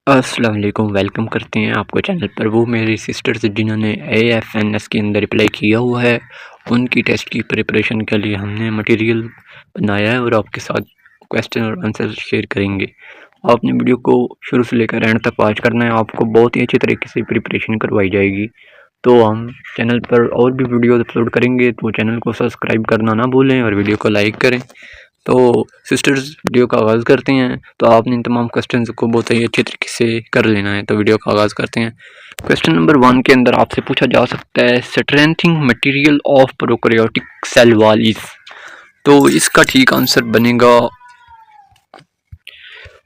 अस्सलाम वालेकुम। वेलकम करते हैं आपको चैनल पर। वो मेरी सिस्टर्स जिन्होंने AFNS के अंदर अप्लाई किया हुआ है, उनकी टेस्ट की प्रिपरेशन के लिए हमने मटेरियल बनाया है और आपके साथ क्वेश्चन और आंसर शेयर करेंगे। आपने वीडियो को शुरू से लेकर एंड तक वॉच करना है। आपको बहुत ही अच्छी तरीके से प्रिपरेशन करवाई जाएगी। तो हम चैनल पर और भी वीडियो अपलोड करेंगे, तो चैनल को सब्सक्राइब करना ना भूलें और वीडियो को लाइक करें। तो सिस्टर्स, वीडियो का आगाज़ करते हैं। तो आपने इन तमाम क्वेश्चंस को बहुत ही अच्छे तरीके से कर लेना है। तो वीडियो का आगाज़ करते हैं। क्वेश्चन नंबर 1 के अंदर आपसे पूछा जा सकता है, strengthening material of prokaryotic cell wall is. तो इसका ठीक आंसर बनेगा,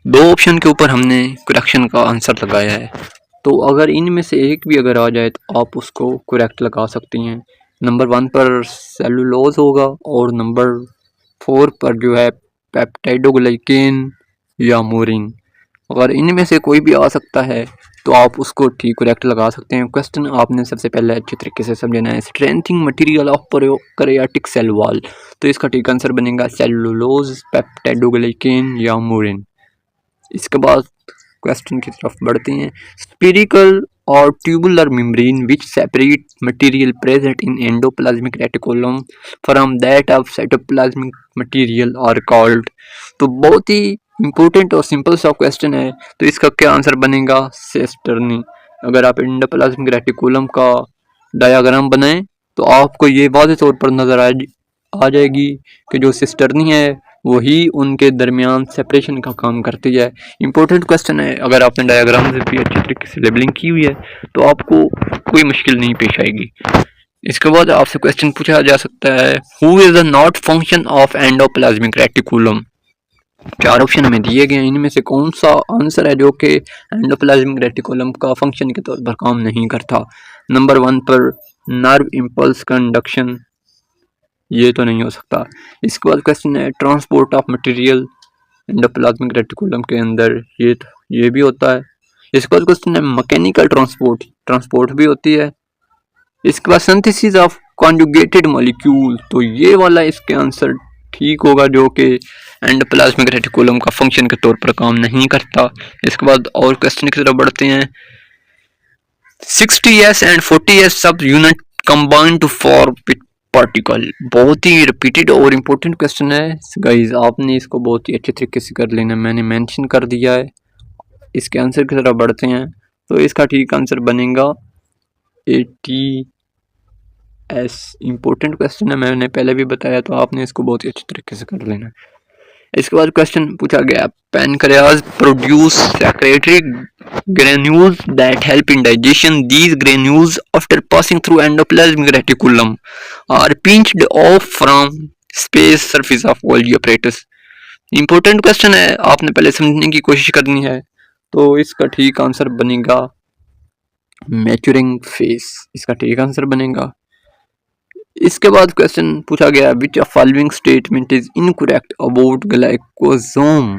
दो ऑप्शन के ऊपर हमने करेक्शन का आंसर लगाया है। तो अगर इनमें से एक भी अगर आ जाए तो आप उसको करेक्ट लगा सकती हैं। नंबर 1 पर सेलुलोज होगा और नंबर 4 पर जो है पेप्टाइडोग्लाइकेन या मोरिन। अगर इनमें से कोई भी आ सकता है तो आप उसको ठीक करेक्ट लगा सकते हैं। क्वेश्चन आपने सबसे पहले अच्छे तरीके से समझना है, strengthening material of prokaryotic cell wall. तो इसका ठीक आंसर बनेगा सेलुलोज, पेप्टाइडोग्लाइकेन या मोरिन। इसके बाद क्वेश्चन की तरफ बढ़ते हैं। स्फेरिकल और tubular membrane which separate material present in endoplasmic reticulum from that of cytoplasmic material are called. तो बहुत ही इंपॉर्टेंट और सिंपल सा क्वेश्चन है। तो इसका क्या आंसर बनेगा, सेस्टर्नी। अगर आप एंडोप्लाज्मिक रेटिकुलम का डायग्राम बनाएं तो आपको ये वाज़ेह तौर पर नज़र आ जाएगी कि जो सिस्टर्नी है वही उनके दरमियान सेपरेशन का काम करती है। इंपॉर्टेंट क्वेश्चन है। अगर आपने डायग्राम से भी अच्छी तरीके से लेबलिंग की हुई है तो आपको कोई मुश्किल नहीं पेश आएगी। इसके बाद आपसे क्वेश्चन पूछा जा सकता है, who is the not function of endoplasmic reticulum. 4 option में दिए गए, इनमें से कौन सा आंसर है जो कि एंडोप्लाज्मिक रेटिकुलम का फंक्शन के तौर पर काम नहीं करता। नंबर 1 पर नर्व इम्पल्स कंडक्शन, ये तो नहीं हो सकता। इसके बाद क्वेश्चन है, transport of material endoplasmic reticulum के अंदर, ये भी होता है। इसके बाद क्वेश्चन है, मैकेनिकल ट्रांसपोर्ट भी होती है। इसके बाद सिंथेसिस ऑफ कॉन्जुगेटेड मॉलिक्यूल, तो ये वाला इसके आंसर ठीक होगा जो कि एंडोप्लाज्मिक रेटिकुलम का फंक्शन के तौर पर काम नहीं करता। इसके बाद और क्वेश्चन की तरफ बढ़ते हैं। 60s and 40s subunit combine to form particle. बहुत ही रिपीटेड और इम्पोर्टेंट क्वेश्चन है गाइज, आपने इसको बहुत ही अच्छे तरीके से कर लेना, मैंने मेंशन कर दिया है। इसके आंसर की तरफ बढ़ते हैं। तो इसका ठीक आंसर बनेगा 80s। इम्पोर्टेंट क्वेश्चन है, मैंने पहले भी बताया, तो आपने इसको बहुत ही अच्छे तरीके से कर लेना। इसके बाद क्वेश्चन पूछा गया, pancreas produce secretary granules that help in digestion. These granules, after passing through endoplasmic reticulum, are pinched off from space surface of Golgi apparatus. Important question है, आपने पहले समझने की कोशिश करनी है। तो इसका ठीक आंसर बनेगा मैच्योरिंग फेस। इसका ठीक आंसर बनेगा। इसके बाद क्वेश्चन पूछा गया, which of following statement is incorrect about glycosome.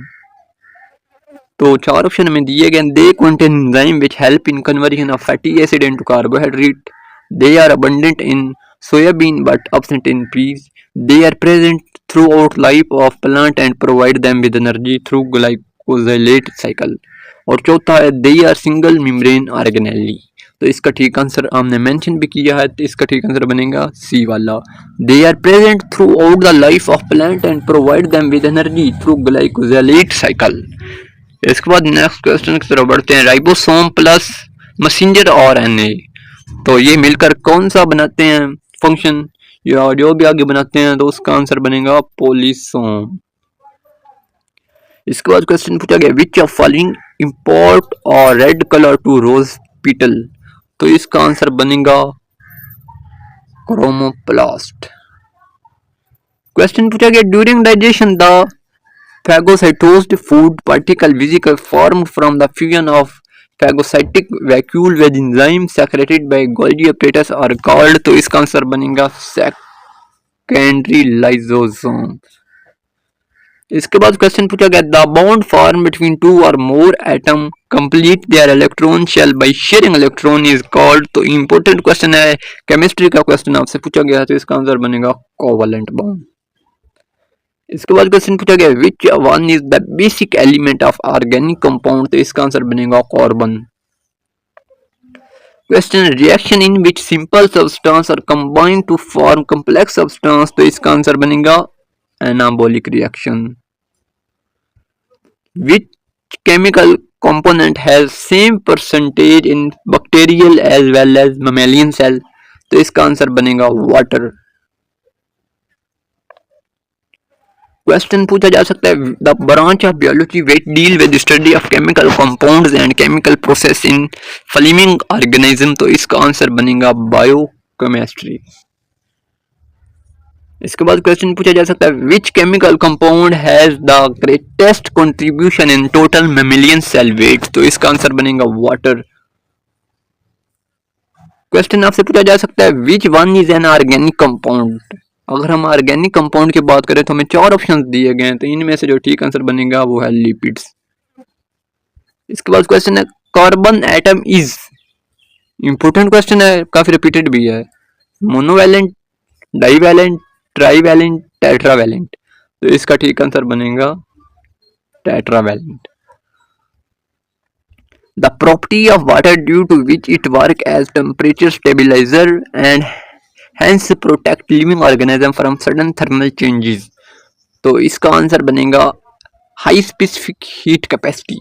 तो 4 ऑप्शन में दिए गए, they contain enzyme which help in conversion of fatty acid into carbohydrate, they are abundant in soybean but absent in peas, they are present throughout life of plant and provide them with energy through glyoxylate cycle. और चौथा है, they are single membrane organelle. तो इसका ठीक answer हमने mention भी किया है, तो इसका ठीक आंसर बनेगा सी वाला, they are present throughout the life of plant and provide them with energy through glyoxylate cycle. इसके बाद नेक्स्ट क्वेश्चन की तरफ बढ़ते हैं, राइबोसोम प्लस मैसेंजर आरएनए, तो ये मिलकर कौन सा बनाते हैं फंक्शन, या जो भी आगे बनाते हैं, तो उसका आंसर बनेगा पोलिसोम। इसके बाद क्वेश्चन पूछा गया, विच ऑफ फॉलोइंग इंपोर्ट और रेड कलर टू रोज पीटल। तो इसका आंसर बनेगा क्रोमोप्लास्ट। क्वेश्चन पूछा गया, during digestion the phagocytosed food particle vesicle formed from the fusion of phagocytic vacuole with enzymes secreted by Golgi apparatus are called। तो इसका answer बनेगा secondary lysosome. इसके बाद क्वेश्चन पूछा गया, the bond form between two और more atom complete their electron shell by sharing electron is called. तो important question है, केमिस्ट्री का क्वेश्चन आपसे पूछा गया, तो इसका आंसर बनेगा कोवलेंट बॉन्ड। इसके बाद क्वेश्चन पूछा गया which one is the basic element of organic compound, तो इसका आंसर बनेगा carbon. Question reaction in which simple substance are combined to form complex substance, तो इसका आंसर बनेगा anabolic reaction. Which chemical component has same percentage in bacterial as well as mammalian cell, तो इसका answer बनेगा water. Question पूछा जा सकता है the branch of biology which deal with study of chemical compounds and chemical process in living organism, तो इसका answer बनेगा बायोकेमिस्ट्री। इसके बाद क्वेश्चन पूछा जा सकता है which chemical compound has the greatest contribution in total mammalian cell weight, तो इसका आंसर बनेगा वाटर। क्वेश्चन आपसे पूछा जा सकता है विच one is an organic compound, अगर हम ऑर्गेनिक कंपाउंड की बात करें तो हमें 4 ऑप्शंस दिए गए हैं, तो इनमें से जो ठीक आंसर बनेगा वो है लिपिड्स। इसके बाद क्वेश्चन है carbon atom is, important question है, काफी रिपीटेड भी है, मोनोवैलेंट, डाइवैलेंट, ट्राइवैलेंट, टेट्रावैलेंट, तो इसका ठीक आंसर बनेगा tetravalent. The property of water due to which it work as temperature stabiliser and hence protect living organism from sudden thermal changes, तो इसका आंसर बनेगा हाई स्पेसिफिक हीट कैपेसिटी।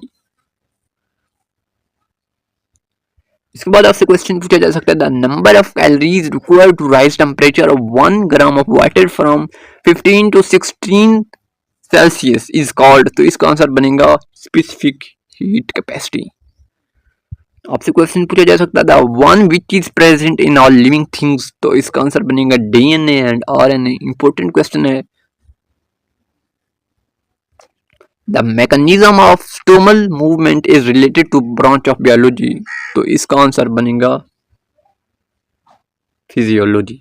इसके बाद आपसे क्वेश्चन पूछा जा सकता है the number of calories required to raise temperature of 1 gram of water from 15 to 16 Celsius is called, तो इसका आंसर बनेगा स्पेसिफिक हीट कैपेसिटी। आपसे क्वेश्चन पूछा जा सकता है the one which is present in all living things, तो इसका आंसर बनेगा DNA and RNA. Important question है the mechanism of stomal movement is related to branch of biology, तो इसका आंसर बनेगा फिजियोलॉजी।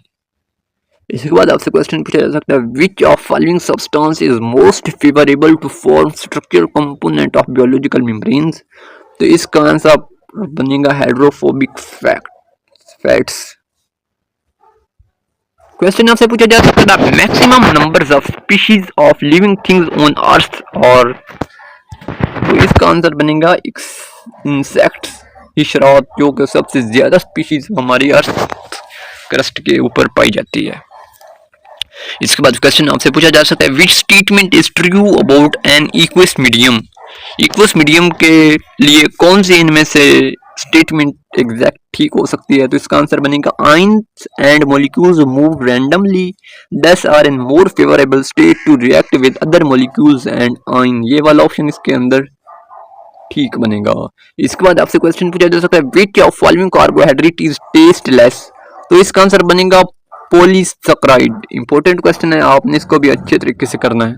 इसके बाद आपसे क्वेश्चन पूछा जा सकता है which of following substance is most favourable to form structural component of biological membranes, तो इसका आंसर बनेगा हाइड्रोफोबिक फैट्स। क्वेश्चन आपसे पूछा जा सकता है maximum numbers of species of living things on earth, और तो इसका आंसर बनेगा इंसेक्ट्स, हिशरात, जो कि सबसे ज्यादा स्पीशीज हमारी अर्थ क्रस्ट के ऊपर पाई जाती है। इसके बाद क्वेश्चन आपसे पूछा जा सकता है which statement is true about an equals medium, equals medium के लिए कौन से इनमें से स्टेटमेंट एग्जैक्ट ठीक हो सकती है, तो इसका आंसर बनेगा ions and molecules move randomly thus are in more favourable state to react with other molecules and ion, ये वाला ऑप्शन इसके अंदर ठीक बनेगा। इसके बाद आपसे क्वेश्चन पूछा जा सकता है which of following carbohydrate is tasteless, तो इसका आंसर बनेगा पॉलीसैकेराइड। इंपॉर्टेंट क्वेश्चन है, आपने इसको भी अच्छे तरीके से करना है।